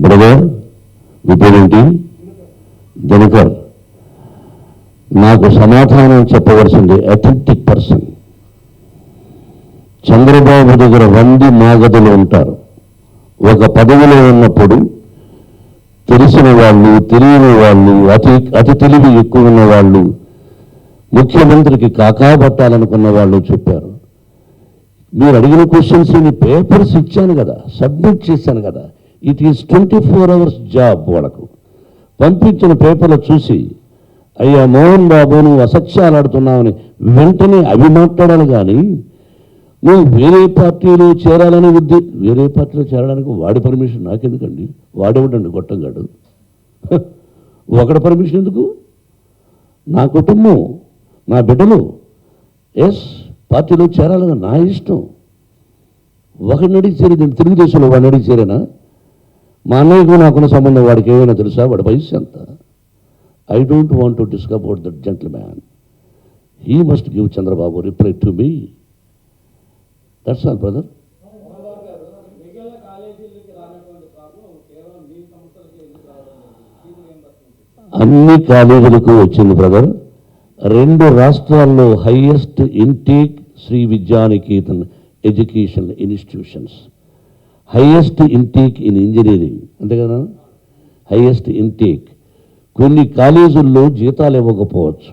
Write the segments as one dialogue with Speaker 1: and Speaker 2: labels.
Speaker 1: Brother మీ పేరేంటి? దినకర్. నాకు సమాధానం చెప్పవలసింది అథెంటిక్ పర్సన్. చంద్రబాబు దగ్గర 100 మాగదులు ఉంటారు. ఒక పదవిలో ఉన్నప్పుడు తెలిసిన వాళ్ళు, తెలియని వాళ్ళు, అతి తెలివి ఎక్కువ ఉన్న వాళ్ళు, ముఖ్యమంత్రికి కాకాబట్టాలనుకున్న వాళ్ళు చెప్పారు. మీరు అడిగిన క్వశ్చన్స్ పేపర్స్ ఇచ్చాను కదా, సబ్మిట్ చేశాను కదా. It is 24 hours job. వాళ్ళకు పంపించిన పేపర్లు చూసి అయ్యా మోహన్ బాబు నువ్వు అసత్యాలు ఆడుతున్నావని వెంటనే అవి మాట్లాడాలి. కానీ నువ్వు వేరే పార్టీలో చేరాలని వేరే పార్టీలో చేరడానికి వాడి పర్మిషన్ నాకెందుకండి? వాడేమిటండి గొట్టంగాడు? ఒకటి పర్మిషన్ ఎందుకు? నా కుటుంబం, నా బిడ్డలు పార్టీలో చేరాలని నా ఇష్టం. ఒకడిని అడిగి చేరేది తెలుగుదేశంలో వాడిని అడిగి చేరేనా? మా అన్నయ్యకు నాకున్న సంబంధం వాడికి ఏమైనా తెలుసా? వాడి వయసు ఎంత? I don't want to discuss about that gentleman. He must give Chandrababu reply to me. That's all brother. అన్ని కాలేజీలకు వచ్చింది బ్రదర్. 2 రాష్ట్రాల్లో highest intake Sree Vidyanikethan education institutions. Highest intake in engineering, అంతే కదా, హైయెస్ట్ ఇంటేక్. కొన్ని కాలేజీల్లో జీతాలు ఇవ్వకపోవచ్చు,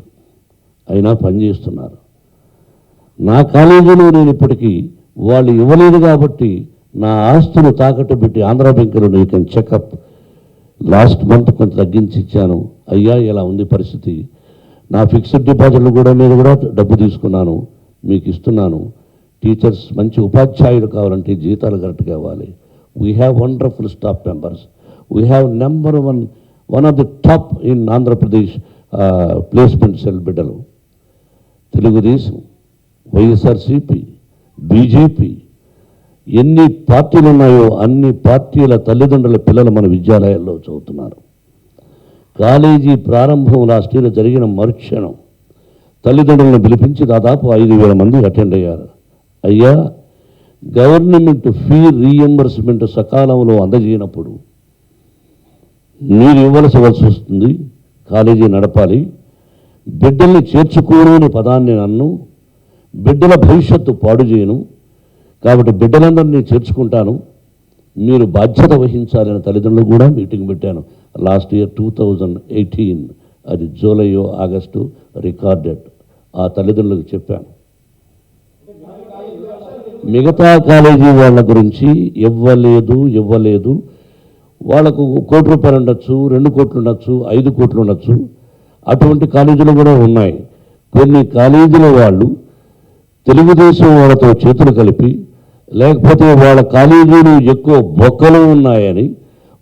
Speaker 1: అయినా పనిచేస్తున్నారు. నా కాలేజీలో నేను ఇప్పటికీ వాళ్ళు ఇవ్వలేదు కాబట్టి నా ఆస్తులు తాకట్టు పెట్టి ఆంధ్ర బ్యాంకులో you can checkup last month కొంత తగ్గించి ఇచ్చాను. అయ్యా ఇలా ఉంది పరిస్థితి. నా ఫిక్స్డ్ డిపాజిట్లు కూడా మీద కూడా డబ్బు తీసుకున్నాను, మీకు ఇస్తున్నాను. టీచర్స్ మంచి ఉపాధ్యాయులు కావాలంటే జీతాలు కరెక్ట్గా ఇవ్వాలి. We have wonderful staff members. We have number one of the top in Andhra Pradesh placement cell బిడ్డలు. తెలుగుదేశం, వైఎస్ఆర్సిపి, బీజేపీ, ఎన్ని పార్టీలు ఉన్నాయో అన్ని పార్టీల తల్లిదండ్రుల పిల్లలు మన విద్యాలయాల్లో చదువుతున్నారు. కాలేజీ ప్రారంభం లాస్ట్ ఇయర్ జరిగిన మరుక్షణం తల్లిదండ్రులను పిలిపించి దాదాపు 5,000 మంది అటెండ్ అయ్యారు. అయ్యా, గవర్నమెంట్ ఫీ రీఎంబర్స్మెంట్ సకాలంలో అందజేయనప్పుడు మీరు ఇవ్వాల్సి వస్తుంది. కాలేజీ నడపాలి. బిడ్డల్ని చేర్చుకోను అనే పదాన్ని నన్ను, బిడ్డల భవిష్యత్తు పాడు చేయను, కాబట్టి బిడ్డలందరినీ చేర్చుకుంటాను, మీరు బాధ్యత వహించాలని తల్లిదండ్రులు కూడా మీటింగ్ పెట్టాను. లాస్ట్ ఇయర్ 2018, అది జూలైయో ఆగస్టు రికార్డెడ్. ఆ తల్లిదండ్రులకు చెప్పాను. మిగతా కాలేజీ వాళ్ళ గురించి ఇవ్వలేదు. వాళ్ళకు ₹1 ఉండొచ్చు, 2 కోట్లు ఉండొచ్చు, 5 కోట్లు ఉండొచ్చు. అటువంటి కాలేజీలు కూడా ఉన్నాయి. కొన్ని కాలేజీల వాళ్ళు తెలుగుదేశం వాళ్ళతో చేతులు కలిపి, లేకపోతే వాళ్ళ కాలేజీలు ఎక్కువ బొక్కలు ఉన్నాయని,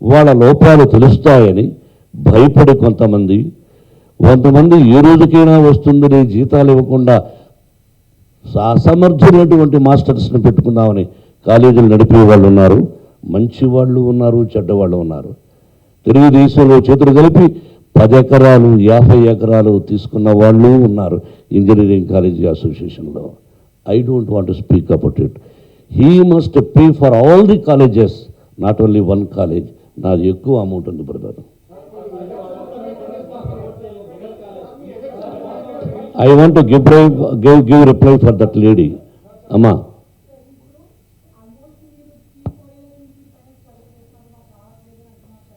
Speaker 1: వాళ్ళ లోపాలు తెలుస్తాయని భయపడి కొంతమంది ఏ రోజుకైనా వస్తుందని జీతాలు ఇవ్వకుండా అసమర్థులైనటువంటి మాస్టర్స్ని పెట్టుకుందామని కాలేజీలు నడిపే వాళ్ళు ఉన్నారు. మంచి వాళ్ళు ఉన్నారు, చెడ్డవాళ్ళు ఉన్నారు. తెలుగుదేశంలో చేతులు కలిపి 10 ఎకరాలు 50 ఎకరాలు తీసుకున్న వాళ్ళు ఉన్నారు ఇంజనీరింగ్ కాలేజీ అసోసియేషన్లో. I don't want to speak about it. He must pay for all the colleges, not only 1 college. నాది ఎక్కువ అమౌంట్ ఉంది brother. I want to give reply for that lady. అమ్మా,